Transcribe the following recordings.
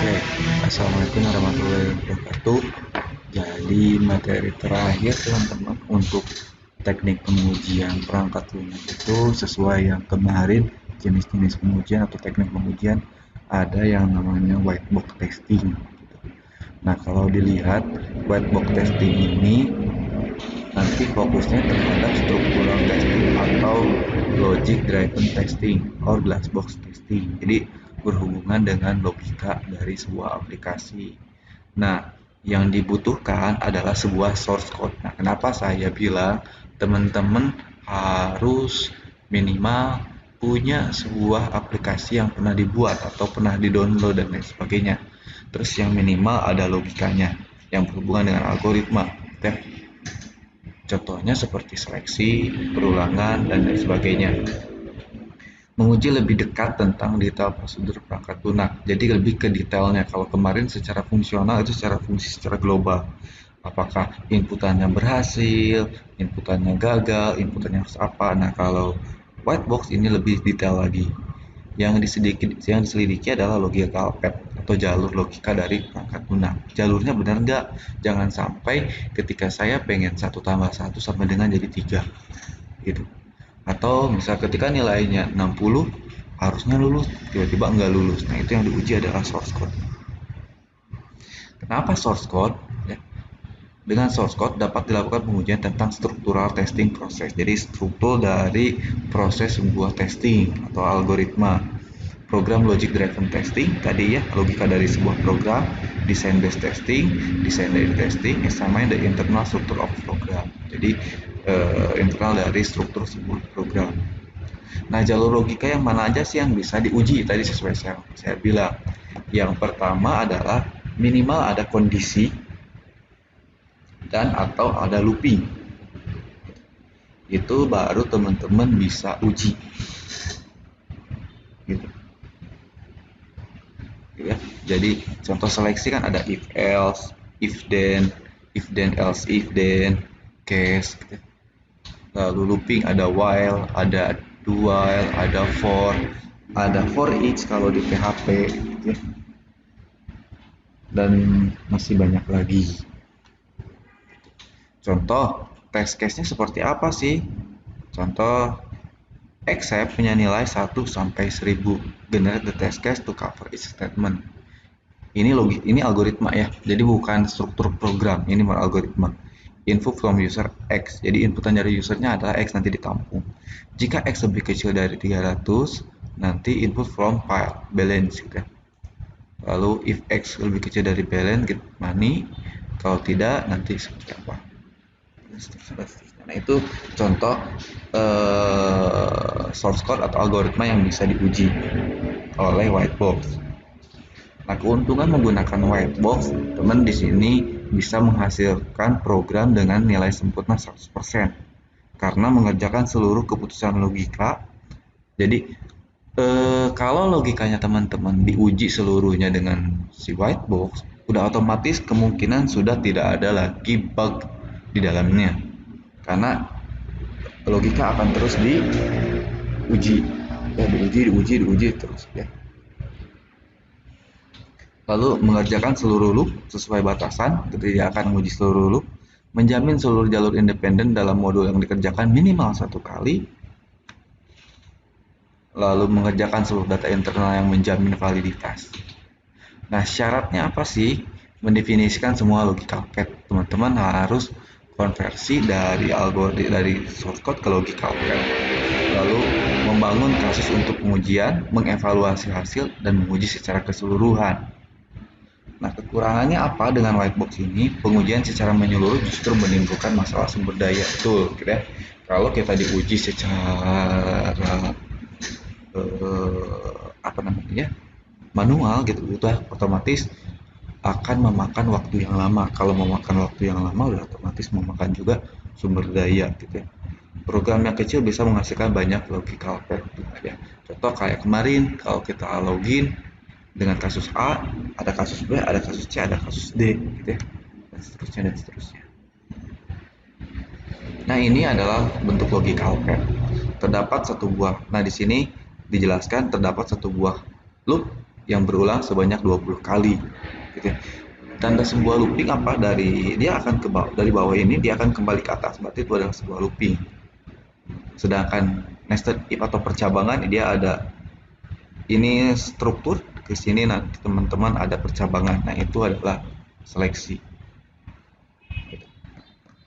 Oke, Assalamualaikum warahmatullahi wabarakatuh. Jadi materi terakhir teman-teman untuk teknik pengujian perangkat lunak itu sesuai yang kemarin jenis-jenis pengujian atau teknik pengujian ada yang namanya white box testing. Nah kalau dilihat white box testing ini nanti fokusnya terhadap structural testing atau logic driven testing or glass box testing. Jadi berhubungan dengan logika dari sebuah aplikasi. Nah, yang dibutuhkan adalah sebuah source code. Nah, kenapa saya bilang teman-teman harus minimal punya sebuah aplikasi yang pernah dibuat atau pernah di-download dan lain sebagainya. Terus yang minimal ada logikanya yang berhubungan dengan algoritma. Contohnya seperti seleksi, perulangan, dan lain sebagainya. Menguji lebih dekat tentang detail prosedur perangkat lunak. Jadi lebih ke detailnya. Kalau kemarin secara fungsional itu secara fungsi secara global. Apakah inputannya berhasil, inputannya gagal, inputannya harus apa. Nah, kalau white box ini lebih detail lagi. Yang diselidiki adalah logika pad atau jalur logika dari perangkat lunak. Jalurnya benar nggak? Jangan sampai ketika saya pengen 1 tambah 1 sama dengan jadi 3 gitu. Atau misal ketika nilainya 60 harusnya lulus, tiba-tiba nggak lulus. Nah, itu yang diuji adalah source code. Kenapa source code? Ya, dengan source code dapat dilakukan pengujian tentang struktural testing proses. Jadi struktur dari proses sebuah testing atau algoritma. Program logic driven testing tadi ya, logika dari sebuah program, design based testing, design dari testing, sama the internal structure of program. Jadi internal dari struktur sebuah program. Nah, jalur logika yang mana aja sih yang bisa diuji tadi sesuai saya bilang. Yang pertama adalah minimal ada kondisi dan atau ada looping. Itu baru teman-teman bisa uji. Gitu. Ya. Jadi contoh seleksi kan ada if else, if then else if then, case. Gitu. Lalu looping ada while, ada do while, ada for each kalau di PHP. Gitu. Dan masih banyak lagi. Contoh test case-nya seperti apa sih? Contoh except punya nilai 1 sampai 1000. Generate the test case to cover each statement. Ini algoritma ya. Jadi bukan struktur program, ini algoritma. Info from user X. Jadi inputan dari usernya adalah X nanti ditampung. Jika X lebih kecil dari 300, nanti input from file balance gitu ya. Lalu if X lebih kecil dari balance get money, kalau tidak nanti seperti apa. Nah, itu contoh source code atau algoritma yang bisa diuji oleh white box. Nah, keuntungan menggunakan white box, teman di sini bisa menghasilkan program dengan nilai sempurna 100% karena mengerjakan seluruh keputusan logika. Jadi, kalau logikanya teman-teman diuji seluruhnya dengan si white box, udah otomatis kemungkinan sudah tidak ada lagi bug di dalamnya. Karena logika akan terus diuji, ya diuji terus ya. Lalu mengerjakan seluruh loop sesuai batasan, jadi akan menguji seluruh loop, menjamin seluruh jalur independen dalam modul yang dikerjakan minimal 1 kali, lalu mengerjakan seluruh data internal yang menjamin validitas. Nah, syaratnya apa sih? Mendefinisikan semua logika pad. Teman-teman harus konversi dari algoritma dari source code ke logika pad. Lalu membangun kasus untuk pengujian, mengevaluasi hasil, dan menguji secara keseluruhan. Nah, kekurangannya apa dengan white box ini? Pengujian secara menyeluruh justru menimbulkan masalah sumber daya. Betul, gitu ya. Kalau kita diuji secara apa namanya manual gitu, itu otomatis akan memakan waktu yang lama. Kalau memakan waktu yang lama, udah otomatis memakan juga sumber daya, gitu ya. Program yang kecil bisa menghasilkan banyak logical pad, ya. Contoh kayak kemarin, kalau kita login dengan kasus A, ada kasus B, ada kasus C, ada kasus D, gitu ya, dan seterusnya dan seterusnya. Nah, ini adalah bentuk logical pad. Terdapat satu buah. Nah, di sini dijelaskan terdapat satu buah loop yang berulang sebanyak 20 kali gitu ya. Tanda sebuah looping apa? Dia akan dari bawah ini dia akan kembali ke atas, berarti itu adalah sebuah looping. Sedangkan nested if atau percabangan dia ada ini struktur, ke sini nanti teman-teman ada percabangan. Nah, itu adalah seleksi.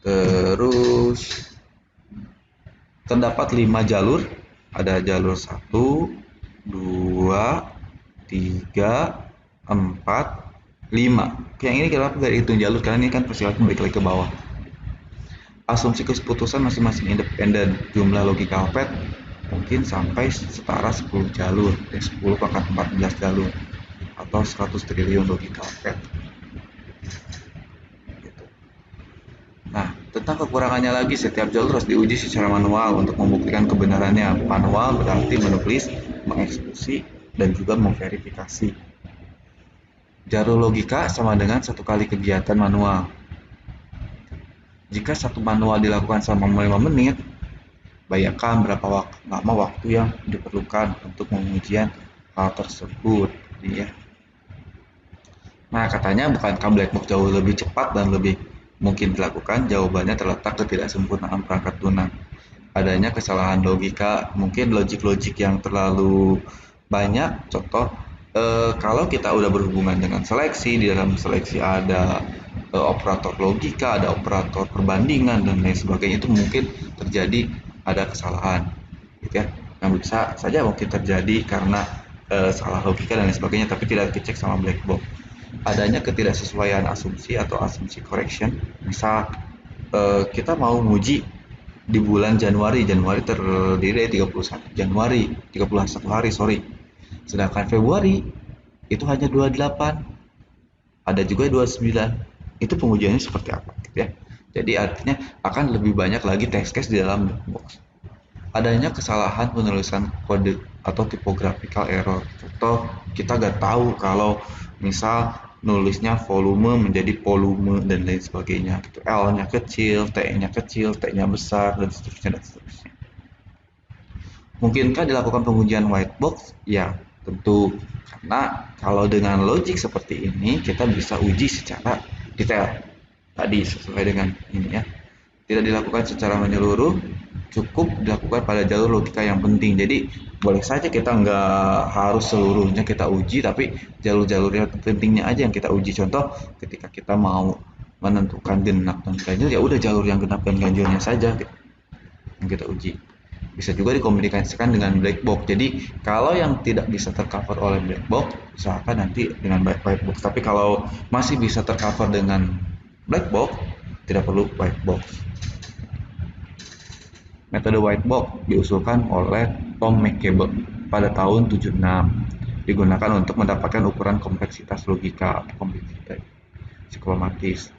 Terus terdapat 5 jalur, ada jalur 1, 2, 3, 4, 5. Yang ini kenapa nggak dihitung jalur? Karena ini kan persilakan balik lagi ke bawah. Asumsi keputusan masing-masing independen. Jumlah logika APET mungkin sampai setara 10 jalur, 10 pangkat 14 jalur, atau 100 triliun logika APET. Nah, tentang kekurangannya lagi, setiap jalur harus diuji secara manual untuk membuktikan kebenarannya. Manual berarti menulis, mengeksekusi, dan juga memverifikasi. Jalur logika sama dengan satu kali kegiatan manual. Jika satu manual dilakukan selama 5 menit, bayangkan berapa lama waktu yang diperlukan untuk pengujian hal tersebut. Ya. Nah, katanya bukankah black box jauh lebih cepat dan lebih mungkin dilakukan? Jawabannya terletak ketidaksempurnaan perangkat lunak. Adanya kesalahan logika, mungkin logik-logik yang terlalu banyak. Contoh, kalau kita udah berhubungan dengan seleksi, di dalam seleksi ada operator logika, ada operator perbandingan dan lain sebagainya, itu mungkin terjadi ada kesalahan, gitu ya. Yang bisa saja mungkin terjadi karena salah logika dan lain sebagainya, tapi tidak dicek sama black box. Adanya ketidaksesuaian asumsi atau asumsi correction. Misal kita mau menguji di bulan Januari terdiri dari 31 Januari, 31 hari, sorry. Sedangkan Februari itu hanya 28. Ada juga 29. Itu pengujiannya seperti apa gitu ya. Jadi artinya akan lebih banyak lagi test case di dalam box. Adanya kesalahan penulisan kode atau typographical error. Contoh, kita nggak tahu kalau misal nulisnya volume menjadi volume dan lain sebagainya gitu. L-nya kecil, T-nya besar dan seterusnya dan seterusnya. Mungkinkah dilakukan pengujian white box? Ya, tentu. Karena kalau dengan logik seperti ini kita bisa uji secara detail. Tadi sesuai dengan ini ya. Tidak dilakukan secara menyeluruh, cukup dilakukan pada jalur logika yang penting. Jadi boleh saja kita nggak harus seluruhnya kita uji, tapi jalur-jalur yang pentingnya aja yang kita uji. Contoh, ketika kita mau menentukan genap dan ganjil, ya udah jalur yang genap dan ganjilnya saja yang kita uji. Bisa juga dikomunikasikan dengan black box. Jadi kalau yang tidak bisa tercover oleh black box, usahakan nanti dengan white box. Tapi kalau masih bisa tercover dengan black box, tidak perlu white box. Metode white box diusulkan oleh Tom McCabe pada tahun 76. Digunakan untuk mendapatkan ukuran kompleksitas logika atau kompleksitas psikomatis.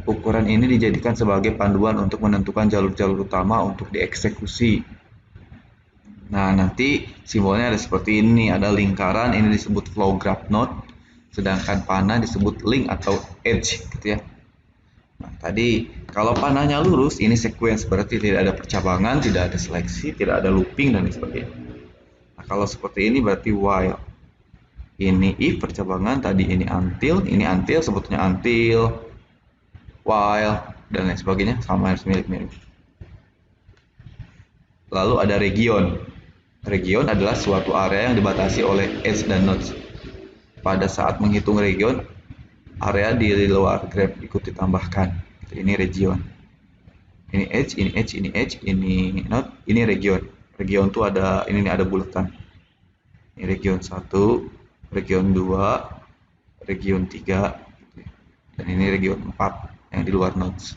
Ukuran ini dijadikan sebagai panduan untuk menentukan jalur-jalur utama untuk dieksekusi. Nah, nanti simbolnya ada seperti ini, ada lingkaran, ini disebut flow graph node, sedangkan panah disebut link atau edge gitu ya. Nah, tadi kalau panahnya lurus, ini sequence, berarti tidak ada percabangan, tidak ada seleksi, tidak ada looping dan sebagainya. Nah, kalau seperti ini berarti while. Ini if percabangan, tadi ini until sebetulnya until, while dan lain sebagainya, sama harus mirip-mirip. Lalu ada region. Region adalah suatu area yang dibatasi oleh edge dan nodes. Pada saat menghitung region, area di luar graph ikut ditambahkan. Ini region. Ini edge, ini edge, ini edge, ini node, ini region. Region itu ada ini ada bulatan. Ini region 1, region 2, region 3, dan ini region 4 yang di luar nodes.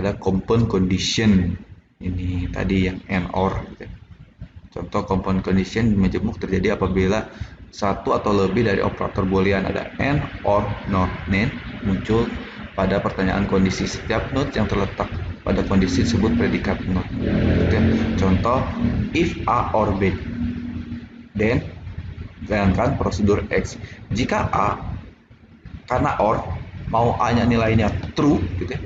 Ada compound condition. Ini tadi yang and or gitu. Contoh compound condition majemuk terjadi apabila satu atau lebih dari operator boolean ada and, or, not, then muncul pada pertanyaan kondisi. Setiap node yang terletak pada kondisi disebut predikat node. Contoh, if A or B, then jalankan prosedur X. Jika A karena or mau A-nya nilainya true gitu ya,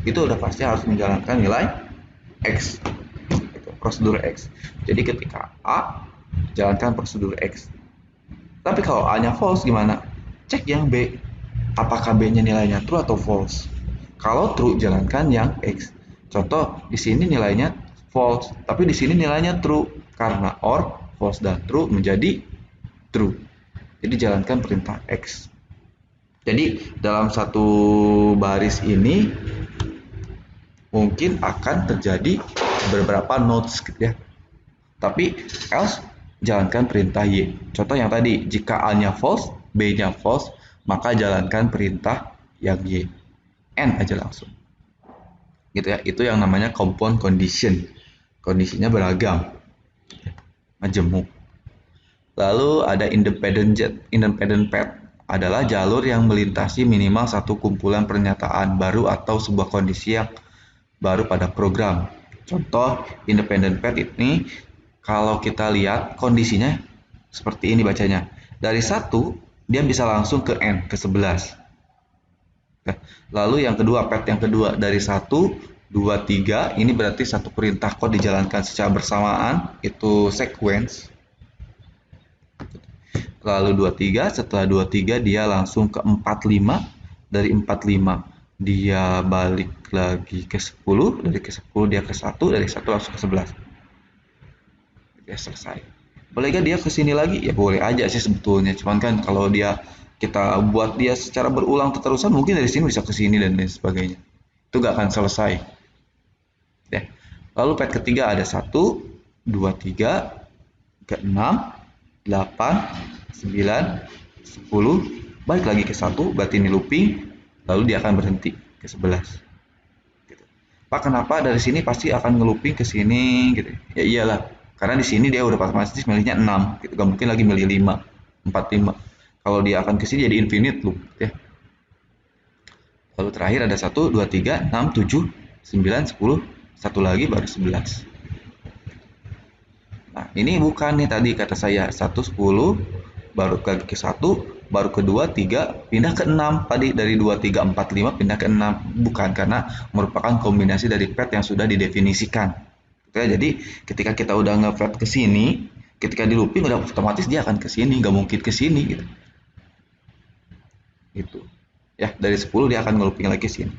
itu udah pasti harus menjalankan nilai X, gitu, prosedur X. Jadi ketika A jalankan prosedur X. Tapi kalau A-nya false gimana? Cek yang B. Apakah B-nya nilainya true atau false? Kalau true, jalankan yang X. Contoh, di sini nilainya false, tapi di sini nilainya true. Karena OR, false dan true menjadi true. Jadi jalankan perintah X. Jadi dalam satu baris ini mungkin akan terjadi beberapa nodes gitu ya. Tapi else jalankan perintah Y. Contoh yang tadi, jika A-nya false, B-nya false, maka jalankan perintah yang Y. N aja langsung. Gitu ya. Itu yang namanya compound condition. Kondisinya beragam. Majemuk. Lalu ada independent path adalah jalur yang melintasi minimal satu kumpulan pernyataan baru atau sebuah kondisi yang baru pada program. Contoh independent path ini kalau kita lihat kondisinya seperti ini bacanya. Dari 1 dia bisa langsung ke N, ke 11. Lalu yang kedua, path yang kedua dari 1, 2, 3 ini berarti satu perintah kode dijalankan secara bersamaan, itu sequence. Lalu 23, setelah 23 dia langsung ke 45, dari 45 dia balik lagi ke 10, dari ke 10 dia ke 1, dari 1 langsung ke 11. Ya selesai. Boleh gak dia kesini lagi? Ya boleh aja sih sebetulnya. Cuman kan kalau dia kita buat dia secara berulang terusan, mungkin dari sini bisa ke sini dan lain sebagainya. Itu gak akan selesai. Ya. Lalu path ketiga ada 1, 2, 3, ke 6, 8, 9, 10, balik lagi ke 1, berarti ini looping, lalu dia akan berhenti ke 11. Gitu. Pak, kenapa dari sini pasti akan ngelooping ke sini gitu? Ya iyalah, karena di sini dia udah otomatis milihnya 6, gitu. Gak mungkin lagi milih 5, 4, 5. Kalau dia akan ke sini jadi infinite loop ya. Lalu terakhir ada 1, 2, 3, 6, 7, 9, 10, satu lagi baru 11. Nah, ini bukan nih tadi kata saya 1, 10, baru ke 1, baru ke 2, 3, pindah ke 6. Tadi dari 2, 3, 4, 5 pindah ke 6. Bukan, karena merupakan kombinasi dari path yang sudah didefinisikan. Oke, jadi ketika kita udah nge-path ke sini, ketika di looping udah otomatis dia akan ke sini, nggak mungkin ke sini gitu. Gitu. Ya, dari 10 dia akan nge-looping lagi sini.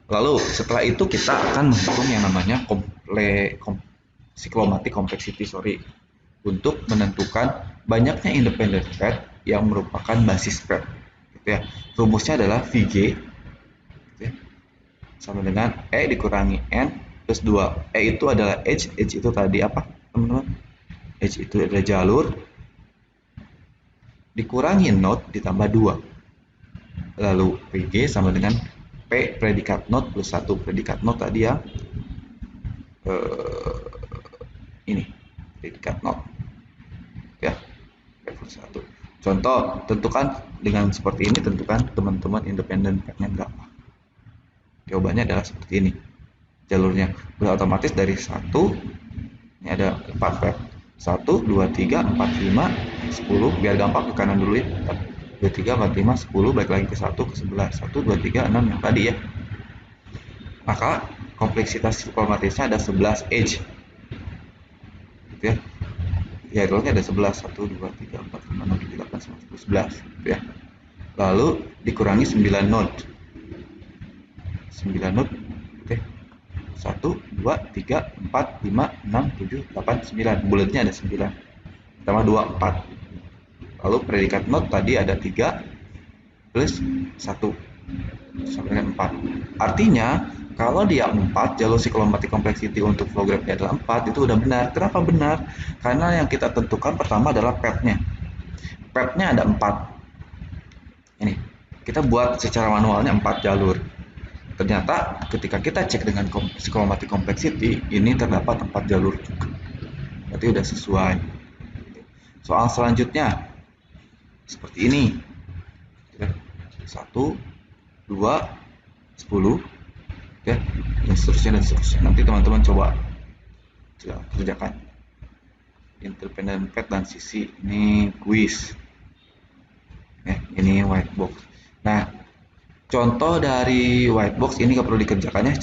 Lalu setelah itu kita akan menghitung yang namanya cyclomatic complexity, untuk menentukan banyaknya independent path yang merupakan basis path. Gitu ya. Rumusnya adalah Vg gitu ya, sama dengan E dikurangi N plus 2. E itu adalah edge itu tadi apa teman-teman? Edge itu adalah jalur, dikurangi node ditambah 2. Lalu Vg sama dengan P predikat node plus 1. Predikat node tadi ya ini predikat node ya level 1. Contoh, tentukan dengan seperti ini, tentukan teman-teman independent path-nya berapa. Jawabannya adalah seperti ini. Jalurnya udah otomatis dari 1, ini ada 4 path. 1, 2, 3, 4, 5, 10, biar gampang ke kanan dulu ya. 2, 3, 4, 5, 10, balik lagi ke 1, ke 11. 1, 2, 3, 6 yang tadi ya. Maka kompleksitas cyclomatisnya ada 11 edge. Gitu ya. Ya jalurnya ada 11, 1, 2, 3, 4, 5, 6, 7, 8, 9, 10, 11 gitu ya. Lalu dikurangi 9 node. 9 node oke. 1, 2, 3, 4, 5, 6, 7, 8, 9. Bulatnya ada 9. Tambah 2, 4. Lalu predikat node tadi ada 3 plus 1 sama dengan 4. Artinya kalau dia 4, jalur cyclomatic complexity untuk flow graph-nya adalah 4, itu udah benar. Kenapa benar? Karena yang kita tentukan pertama adalah path-nya. Path-nya ada 4. Ini, kita buat secara manualnya 4 jalur. Ternyata ketika kita cek dengan cyclomatic complexity, ini terdapat 4 jalur juga. Berarti udah sesuai. Soal selanjutnya seperti ini. 1, 2, 10 ya, dan seterusnya. Nanti teman-teman coba kerjakan independent path dan sisi ini quiz ya, ini whitebox. Nah, Contoh dari white box ini nggak perlu dikerjakan ya.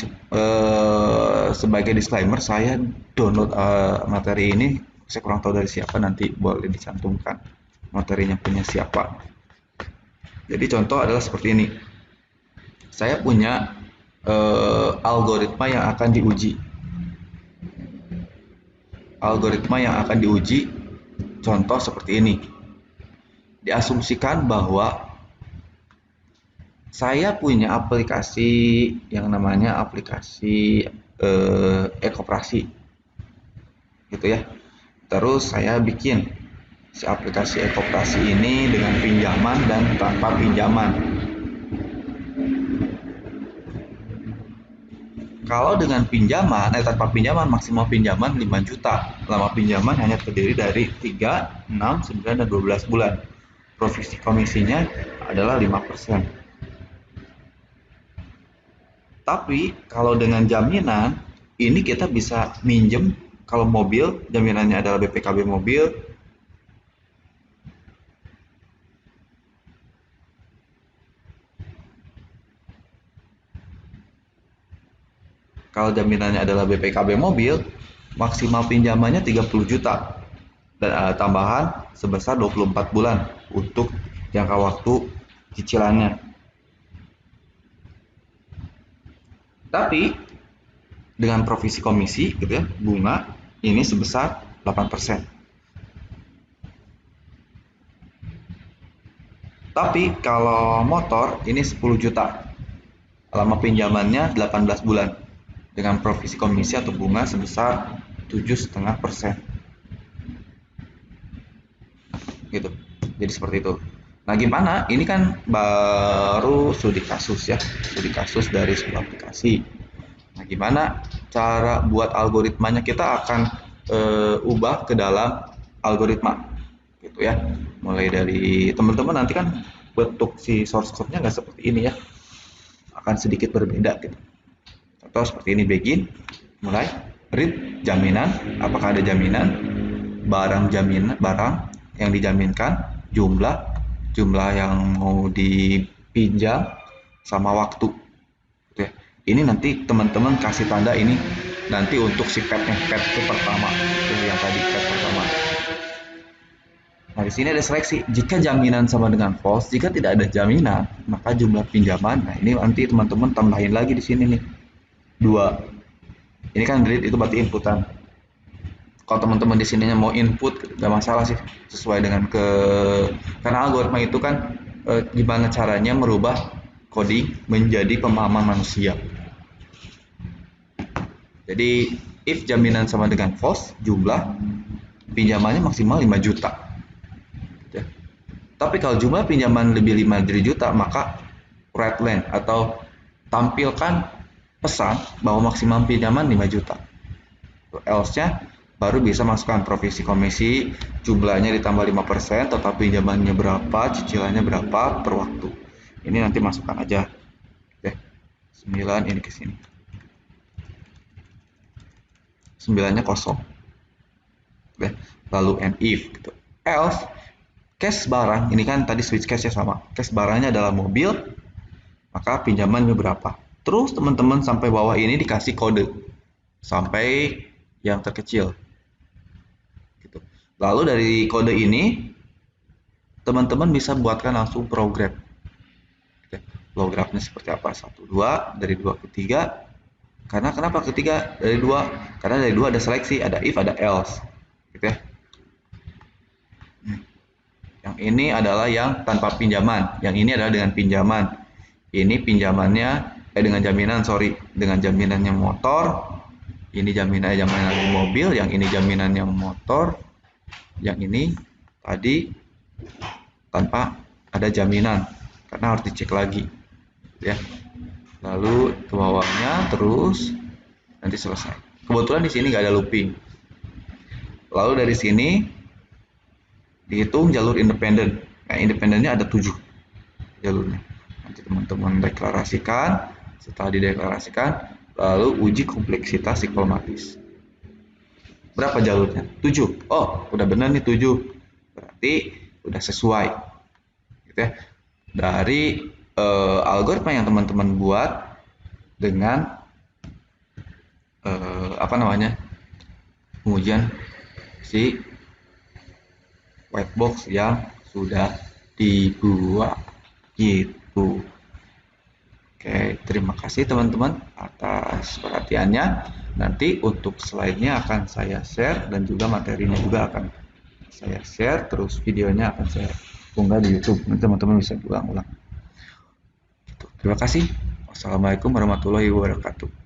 Sebagai disclaimer, saya download materi ini, saya kurang tahu dari siapa, nanti boleh dicantumkan materinya punya siapa. Jadi contoh adalah seperti ini. Saya punya algoritma yang akan diuji. Algoritma yang akan diuji, contoh seperti ini. Diasumsikan bahwa saya punya aplikasi yang namanya aplikasi e-koperasi, gitu ya. Terus saya bikin si aplikasi e-koperasi ini dengan pinjaman dan tanpa pinjaman. Kalau dengan pinjaman, tanpa pinjaman, maksimal pinjaman 5 juta. Lama pinjaman hanya terdiri dari 3, 6, 9, dan 12 bulan. Provisi komisinya adalah 5%. Tapi kalau dengan jaminan, ini kita bisa minjem kalau mobil, jaminannya adalah BPKB mobil. Kalau jaminannya adalah BPKB mobil, maksimal pinjamannya 30 juta dan tambahan sebesar 24 bulan untuk jangka waktu cicilannya. Tapi dengan provisi komisi gitu ya, bunga ini sebesar 8%. Tapi kalau motor ini 10 juta. Lama pinjamannya 18 bulan dengan provisi komisi atau bunga sebesar 7,5%. Gitu. Jadi seperti itu. Nah, gimana? Ini kan baru studi kasus ya, studi kasus dari sebuah aplikasi. Nah, gimana cara buat algoritmanya? Kita akan ubah ke dalam algoritma, gitu ya. Mulai dari teman-teman nanti kan bentuk si source code-nya nggak seperti ini ya, akan sedikit berbeda gitu. Contoh seperti ini, begin, mulai, read, jaminan, apakah ada jaminan, barang yang dijaminkan, jumlah yang mau dipinjam, sama waktu. Gitu ya. Ini nanti teman-teman kasih tanda ini nanti untuk si petnya, pet itu pertama, itu yang tadi pet pertama. Nah, di sini ada seleksi. Jika jaminan sama dengan false, jika tidak ada jaminan, maka jumlah pinjaman. Nah, ini nanti teman-teman tambahin lagi di sini nih. 2. Ini kan read itu berarti inputan. Kalau teman-teman di sininya mau input, nggak masalah sih, sesuai dengan karena algoritma itu kan gimana caranya merubah coding menjadi pemahaman manusia. Jadi if jaminan sama dengan false, jumlah pinjamannya maksimal 5 juta. Ya. Tapi kalau jumlah pinjaman lebih 5 juta, maka write line atau tampilkan pesan bahwa maksimal pinjaman 5 juta. Else-nya baru bisa masukkan provisi komisi, jumlahnya ditambah 5%, total pinjamannya berapa, cicilannya berapa per waktu. Ini nanti masukkan aja. Oke. 9 ini ke sini. 9-nya kosong. Oke. Lalu and if gitu. Else cash barang, ini kan tadi switch cash ya sama. Cash barangnya adalah mobil, maka pinjamannya berapa. Terus teman-teman sampai bawah ini dikasih kode sampai yang terkecil. Gitu. Lalu dari kode ini teman-teman bisa buatkan langsung program. Oke. Programnya seperti apa? 1, 2, dari 2 ke 3. Karena kenapa ketiga? Dari 2? Karena dari 2 ada seleksi, ada if, ada else. Gitu ya. Yang ini adalah yang tanpa pinjaman, yang ini adalah dengan pinjaman. Ini pinjamannya dengan jaminan, dengan jaminannya motor. Ini jaminan mobil, yang ini jaminannya motor, yang ini tadi tanpa ada jaminan karena harus dicek lagi, ya. Lalu ke bawahnya terus nanti selesai. Kebetulan di sini nggak ada looping. Lalu dari sini dihitung jalur independen. Nah, independennya ada 7 jalurnya. Nanti teman-teman deklarasikan. Setelah dideklarasikan, lalu uji kompleksitas psikomatis. Berapa jalurnya? 7. Oh, udah benar nih 7. Berarti udah sesuai. Gitu ya. Dari algoritma yang teman-teman buat dengan apa namanya, pengujian si white box yang sudah dibuat gitu. Oke, terima kasih teman-teman atas perhatiannya. Nanti untuk slide-nya akan saya share dan juga materinya juga akan saya share, terus videonya akan saya unggah di YouTube. Nanti teman-teman bisa ulang-ulang. Terima kasih. Wassalamualaikum warahmatullahi wabarakatuh.